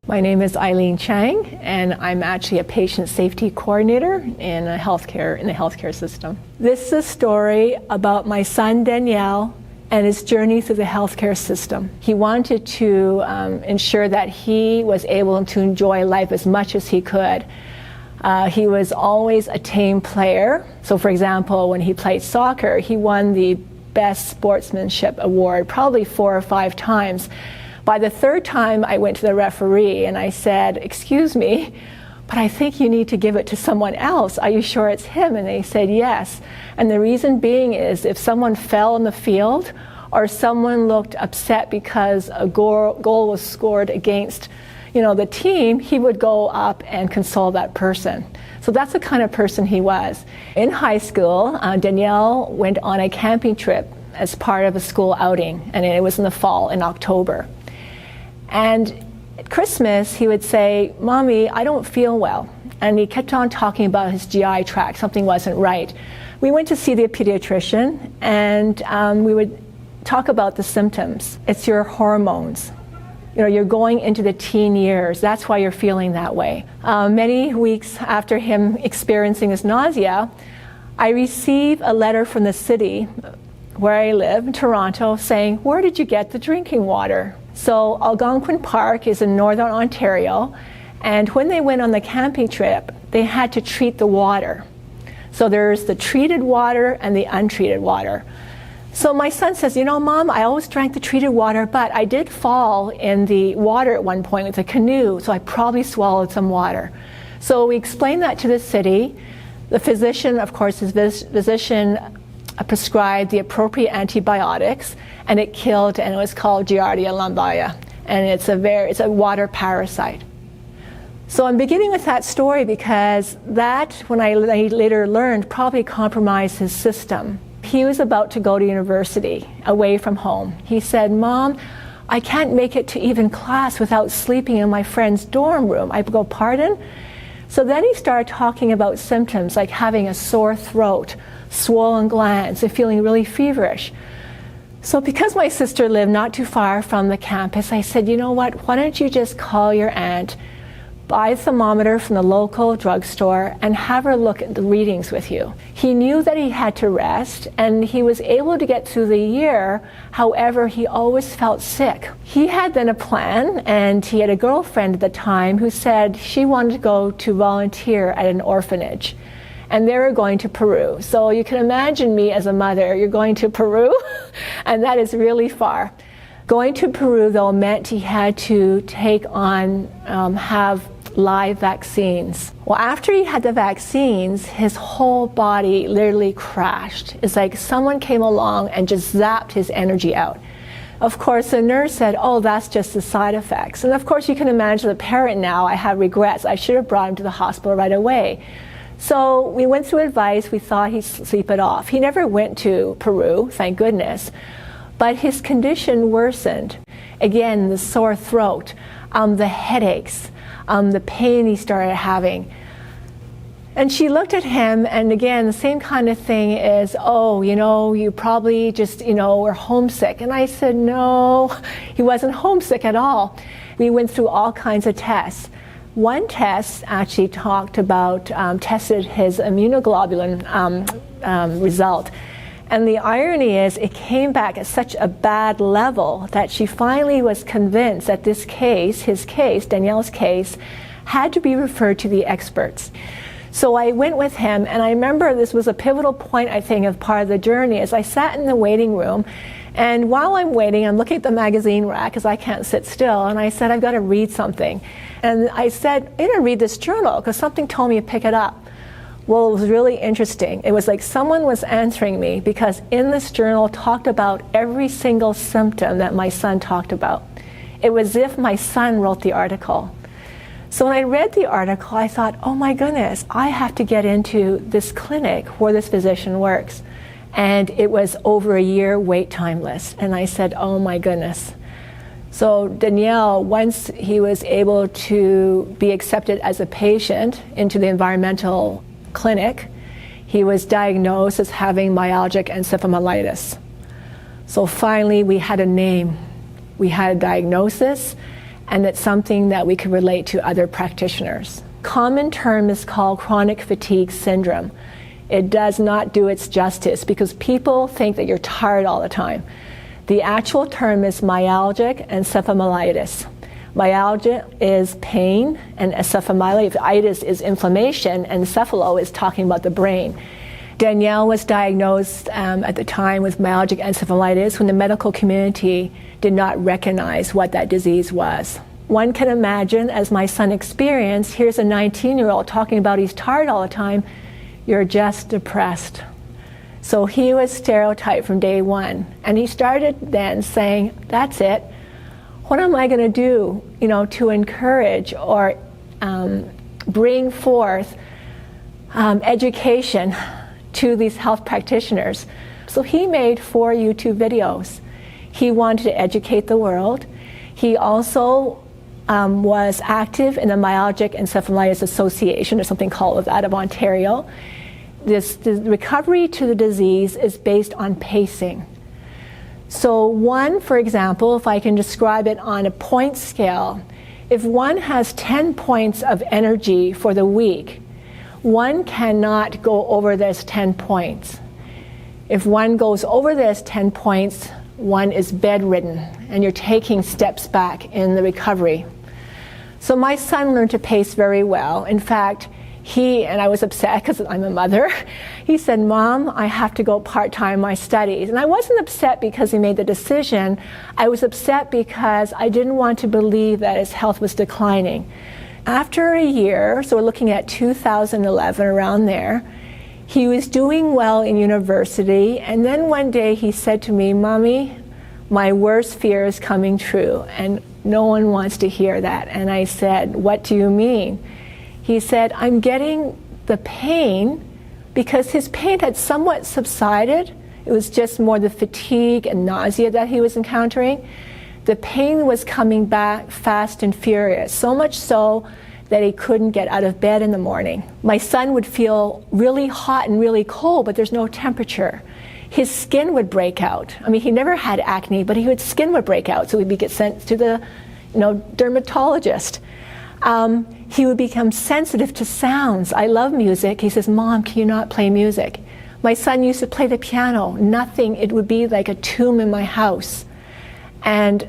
My name is Eileen Chang, and I'm actually a patient safety coordinator in the healthcare system. This is a story about my son Danielle and his journey through the healthcare system. He wanted to ensure that he was able to enjoy life as much as he could. He was always a team player. So for example, when he played soccer, he won the best sportsmanship award probably 4 or 5 times. By the 3rd time, I went to the referee and I said, "Excuse me, but I think you need to give it to someone else. Are you sure it's him?" And they said yes. And the reason being is if someone fell in the field or someone looked upset because a goal was scored against the team, he would go up and console that person. So that's the kind of person he was. In high school, Danielle went on a camping trip as part of a school outing, and it was in the fall, in October. And at Christmas, he would say, "Mommy, I don't feel well." And he kept on talking about his GI tract, something wasn't right. We went to see the pediatrician, and we would talk about the symptoms. It's your hormones. You're going into the teen years. That's why you're feeling that way. Many weeks after him experiencing his nausea, I received a letter from the city where I live, in Toronto, saying, "Where did you get the drinking water?" So Algonquin Park is in Northern Ontario, and when they went on the camping trip, they had to treat the water. So there's the treated water and the untreated water. So my son says, "Mom, I always drank the treated water, but I did fall in the water at one point with a canoe, so I probably swallowed some water." So we explained that to the city. The physician, of course, his physician prescribed the appropriate antibiotics, and it was called Giardia lamblia, and it's a water parasite. So I'm beginning with that story because that, when I later learned, probably compromised his system. He was about to go to university, away from home. He said, "Mom, I can't make it to even class without sleeping in my friend's dorm room." I go, "Pardon?" So then he started talking about symptoms like having a sore throat, swollen glands, and feeling really feverish. So because my sister lived not too far from the campus, I said, "You know what, why don't you just call your aunt, buy a thermometer from the local drugstore, and have her look at the readings with you." He knew that he had to rest, and he was able to get through the year. However, he always felt sick. He had then a plan, and he had a girlfriend at the time who said she wanted to go to volunteer at an orphanage. And they were going to Peru. So you can imagine me as a mother, you're going to Peru, and that is really far. Going to Peru, though, meant he had to have live vaccines. Well, after he had the vaccines, his whole body literally crashed. It's like someone came along and just zapped his energy out. Of course, the nurse said, "Oh, that's just the side effects." And of course, you can imagine the parent now, I have regrets. I should have brought him to the hospital right away. So we went through advice. We thought he'd sleep it off. He never went to Peru, thank goodness. But his condition worsened. Again, the sore throat, the headaches, the pain he started having. And she looked at him, and again, the same kind of thing is, "Oh, you probably just, were homesick." And I said, no, he wasn't homesick at all. We went through all kinds of tests. One test actually tested his immunoglobulin result. And the irony is it came back at such a bad level that she finally was convinced that Danielle's case, had to be referred to the experts. So I went with him, and I remember this was a pivotal point, I think, of part of the journey, as I sat in the waiting room. And while I'm waiting, I'm looking at the magazine rack because I can't sit still, and I said, "I've got to read something." And I said, "I'm going to read this journal," because something told me to pick it up. Well, it was really interesting. It was like someone was answering me, because in this journal talked about every single symptom that my son talked about. It was as if my son wrote the article. So when I read the article, I thought, oh my goodness, I have to get into this clinic where this physician works. And it was over a year wait time list. And I said, oh my goodness. So Danielle, once he was able to be accepted as a patient into the environmental clinic, he was diagnosed as having myalgic encephalomyelitis. So finally we had a name, we had a diagnosis, and it's something that we could relate to other practitioners. Common term is called chronic fatigue syndrome. It does not do its justice because people think that you're tired all the time. The actual term is myalgic encephalomyelitis. Myalgia is pain, and encephalomyelitis is inflammation, and encephalo is talking about the brain. Danielle was diagnosed at the time with myalgic encephalitis when the medical community did not recognize what that disease was. One can imagine, as my son experienced, here's a 19-year-old talking about he's tired all the time, you're just depressed. So he was stereotyped from day one, and he started then saying, that's it, what am I going to do, to encourage or bring forth education to these health practitioners? So he made 4 YouTube videos. He wanted to educate the world. He also was active in the Myalgic Encephalitis Association, or something called out of Ontario. The recovery to the disease is based on pacing. So one, for example, if I can describe it on a point scale, if one has 10 points of energy for the week, one cannot go over this 10 points. If one goes over this 10 points, one is bedridden, and you're taking steps back in the recovery. So my son learned to pace very well. In fact, and I was upset because I'm a mother, he said, Mom, I have to go part-time my studies. And I wasn't upset because he made the decision. I was upset because I didn't want to believe that his health was declining. After a year, so we're looking at 2011, around there, he was doing well in university, and then one day he said to me, Mommy, my worst fear is coming true, and no one wants to hear that. And I said, what do you mean? He said, I'm getting the pain because his pain had somewhat subsided. It was just more the fatigue and nausea that he was encountering. The pain was coming back fast and furious, so much so that he couldn't get out of bed in the morning. My son would feel really hot and really cold, but there's no temperature. His skin would break out. I mean, he never had acne, but his skin would break out, so he'd get sent to the dermatologist. He would become sensitive to sounds. I love music. He says, Mom, can you not play music? My son used to play the piano. Nothing. It would be like a tomb in my house. And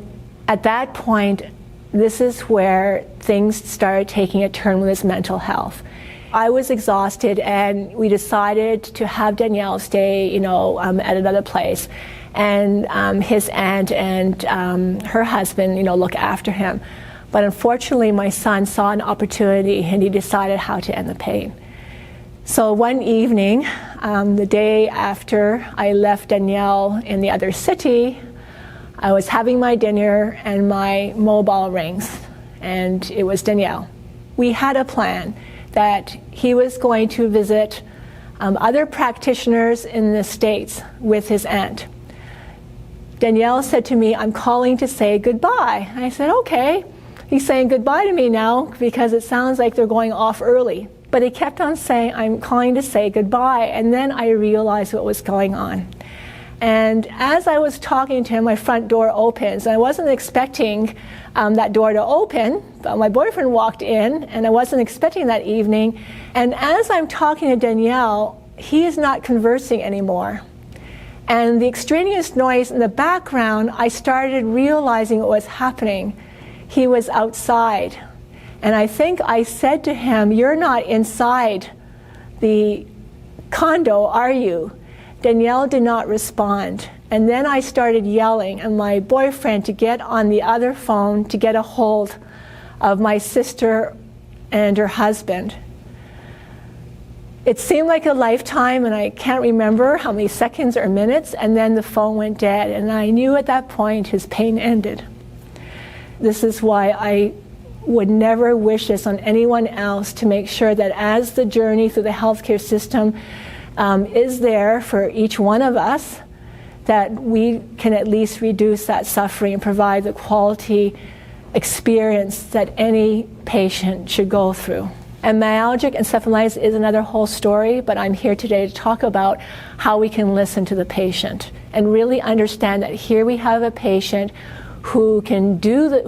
at that point, this is where things started taking a turn with his mental health. I was exhausted, and we decided to have Danielle stay, at another place, and his aunt and her husband, look after him. But unfortunately, my son saw an opportunity, and he decided how to end the pain. So one evening, the day after I left Danielle in the other city, I was having my dinner, and my mobile rings, and it was Danielle. We had a plan that he was going to visit other practitioners in the States with his aunt. Danielle said to me, I'm calling to say goodbye. I said, okay. He's saying goodbye to me now because it sounds like they're going off early. But he kept on saying, I'm calling to say goodbye. And then I realized what was going on. And as I was talking to him, my front door opens. And I wasn't expecting that door to open, but my boyfriend walked in, and I wasn't expecting that evening. And as I'm talking to Danielle, he is not conversing anymore. And the extraneous noise in the background, I started realizing what was happening. He was outside. And I think I said to him, you're not inside the condo, are you? Danielle did not respond. And then I started yelling at my boyfriend to get on the other phone to get a hold of my sister and her husband. It seemed like a lifetime, and I can't remember how many seconds or minutes, and then the phone went dead, and I knew at that point his pain ended. This is why I would never wish this on anyone else, to make sure that as the journey through the healthcare system is there for each one of us, that we can at least reduce that suffering and provide the quality experience that any patient should go through. And myalgic encephalitis is another whole story, but I'm here today to talk about how we can listen to the patient and really understand that here we have a patient who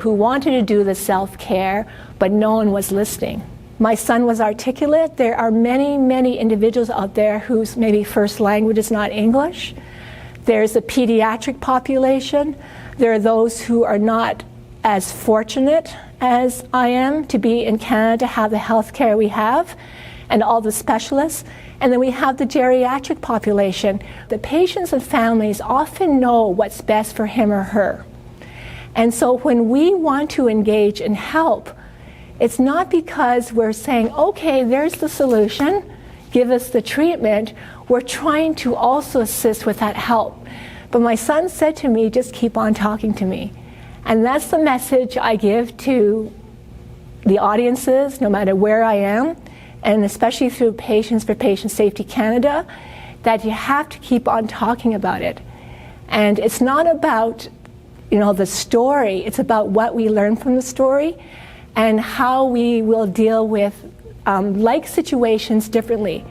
wanted to do the self-care, but no one was listening. My son was articulate. There are many, many individuals out there whose maybe first language is not English. There's a pediatric population. There are those who are not as fortunate as I am to be in Canada, to have the health care we have and all the specialists. And then we have the geriatric population. The patients and families often know what's best for him or her. And so when we want to engage and help, it's not because we're saying, okay, there's the solution, give us the treatment. We're trying to also assist with that help. But my son said to me, just keep on talking to me. And that's the message I give to the audiences, no matter where I am, and especially through Patients for Patient Safety Canada, that you have to keep on talking about it. And it's not about, the story, it's about what we learn from the story and how we will deal with like situations differently.